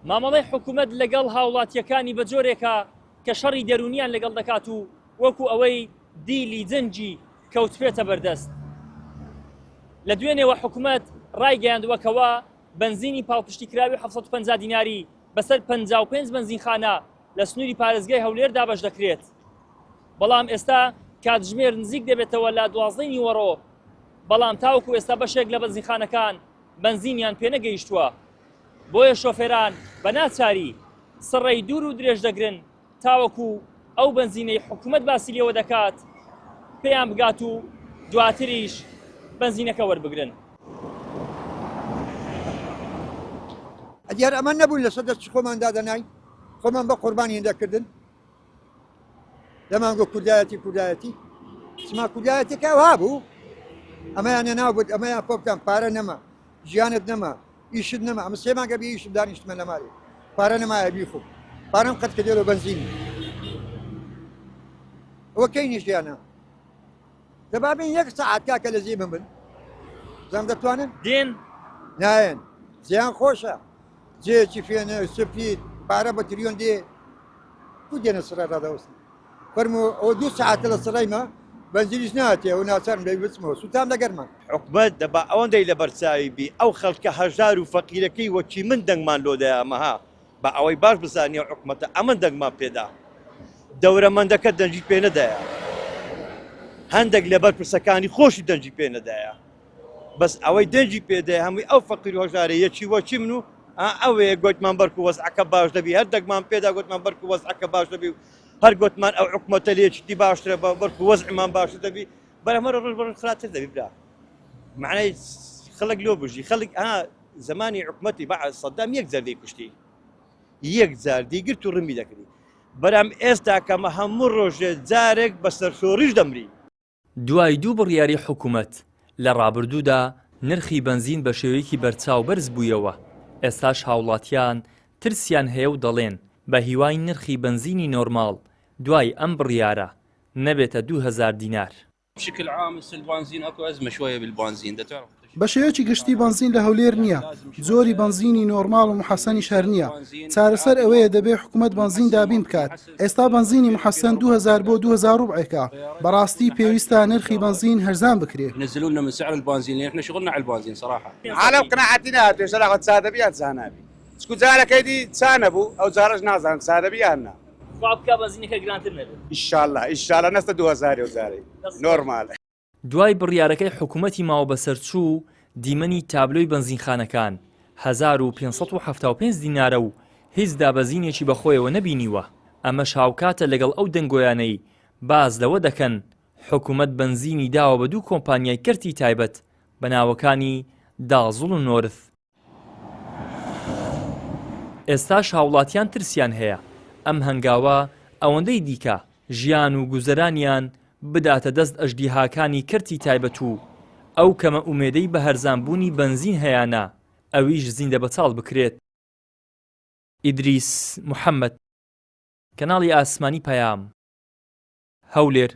مامەڵەی حکوومەت لەگەڵ هاوڵاتیەکانی بە جۆرێکە کە شەڕی دەرونیان لەگەڵ دەکات و وەکو ئەوەی دیلی جەنجی کەوتبێتە بەردەست. لە دوێنێەوە حکوومەت ڕایگەیاندووەکەوە بنزینی پاڵپشتی کراوی 750 دیناری بەسەر 55 بنزینخانە لە سنووری پارێزگای هەولێر دابەش دەکرێت. بەڵام ئێستا کاتژمێر نزیک دەبێتەوە لە 12 نیوەڕۆ، بەڵام تاوەکو ئێستا بەشێک لە بنزینخانەکان بنزینیان پێ نەگەیشتووە. بۆیە شۆفێران بە ناچاری سڕەی دوور و درێژ دەگرن تاوەکو ئەو بنزینەی حکوومەت باسی لێوە دەکات پێیان بگات و دواتریش بنزینەکە وەربگرن. ئەدیار ئەمە نەبوون لە سەدەست خۆمان دادەنای خۆمان بە قوربانی هێندەکردن دەمانگۆ کوردایەتی سما کوردایەتێکا وا بوو ئەمەیانە ناوبوت ئەمەیان خۆ بکەم پارە نەما ژیانت نەما ئیشت نەما ئەمە سێ مانگە بێ ئیشم دانیشتمە لە ماڵێ پارە نەمایە بیخۆ پارەم قەت کردێرە بەنزینی ئەوە کەینی ژیانە دەبابین یەک سەعات کاکە لە زیێ بن زەم دەتوانن دێن نایەن زیان خۆشە جێکی فێنە سپید پارە بە تریۆن دێ کو دێنە سڕە ڕادەوەستن فەرمو ئەوە 2 ساعتە لە سڕەیمە بەنزینیش ناتێ و ناچارم لێ بچمەوە سوتام لەگەرمان حکومەت دەبا ئەوەندەی لە بەرچاوی بی ئەو خەڵکە هەژار و فەقیرەکەی وەکی من دەنگمان لۆدایە ئەمەها بە ئەوەی باش بزانیە حکومەتە ئەمە دەنگمان پێدا دەورەمەندەکە دەنجی پێ نەدایە هەندێک لەبەر پرسەکانی خۆشی دەنجی پێ نەدایە بەس ئەوەی دەنجی پێدایە هەمووی ئەو فەقیر و هەژارە یەکی وەکی من و ئەوەیە گوتمان بەرکو وەزعەکە باش دەبی هەر دەنگمان پێدا گوتمان بەرکو وەزعەکە باش دەبی هەر گوتمان ئەو حکومەتە لێچی باشترە بە بەرکو وەزعمان باش دەبی بەرەمەرە ڕۆژ بەڕۆژ خراپتر دەبی برا معنای خەڵک لۆ بژی خەڵک زمانی حکومەتی بە سەدام یەک جار لێی کوشتی یەک جار دیگرت و ڕمی دەکردی بەرام ئێستا کەمە هەموو ڕۆژێ جارێک بەسەر شۆڕیش دەمری. دوای دوو بڕیاری حکوومەت لە ڕابردوودا نرخی بنزین بە شێوەیەکی بەرچاو بەرز بوویەوە. ئێستاش هاوڵاتیان ترسیان هەیە و دەڵێن بە هیوای نرخی بنزینی نۆرماڵ دوای ئەم بڕیارە نەبێتە 2000 دینار. بشكل عام البنزين اكو ازمه شويه بالبنزين ده تعرف بە شێوەیەکی گشتی بنزین لە هەولێر نییە زۆری بنزینی نۆرماڵ و محەسەنی شەر نییە چارەسەر ئەوەیە دەبێ حکوومەت بنزین دابین بکات ئێستا بنزینی محەسەن 2000 بۆ 2000 بەڕاستی پێویستە نرخی بنزین هەرزان بکرێت نزلوا لنا من سعر البنزين لان احنا شغلنا على البنزين صراحه على قناعتنا تشرح تساعد بيها تسانابي سكو زالك هيدي تسانبوا او زارج نازل تساعد بيها لنا بابکە بەنزینەکە گرانتر نەبێت ان شاء الله نست 2000 وزاري نورمال. دوای بڕیارەکەی حکوومەتی ماوە بەسەرچوو دیمەنی تابلۆی بنزینخانەکان 1575 دینارە و هیچ دابەزینێکی بەخۆیەوە نەبینیوە. ئەمە شاوکاتە لەگەڵ ئەو دەنگۆیانەی باز لەوە دەکەن حکوومەت بنزینی داوە بە دوو کۆمپانیای کەرتی تایبەت بە ناوەکانی داڵزوڵ و نۆرث. ئێستاش هاوڵاتیان ترسیان هەیە ئەم هەنگاوە ئەوەندەی دیکە ژیان و گوزەرانیان بداتە دەست ئەژدیهاکانی کەرتی تایبەت و ئەو کەمە ئومێدەی بە هەرزانبوونی بنزین هەیەە ئەویش زیندە بەچاڵ بکرێت. ئیدریس محەممەد، کەناڵی ئاسمانی پەیام، هەولێر.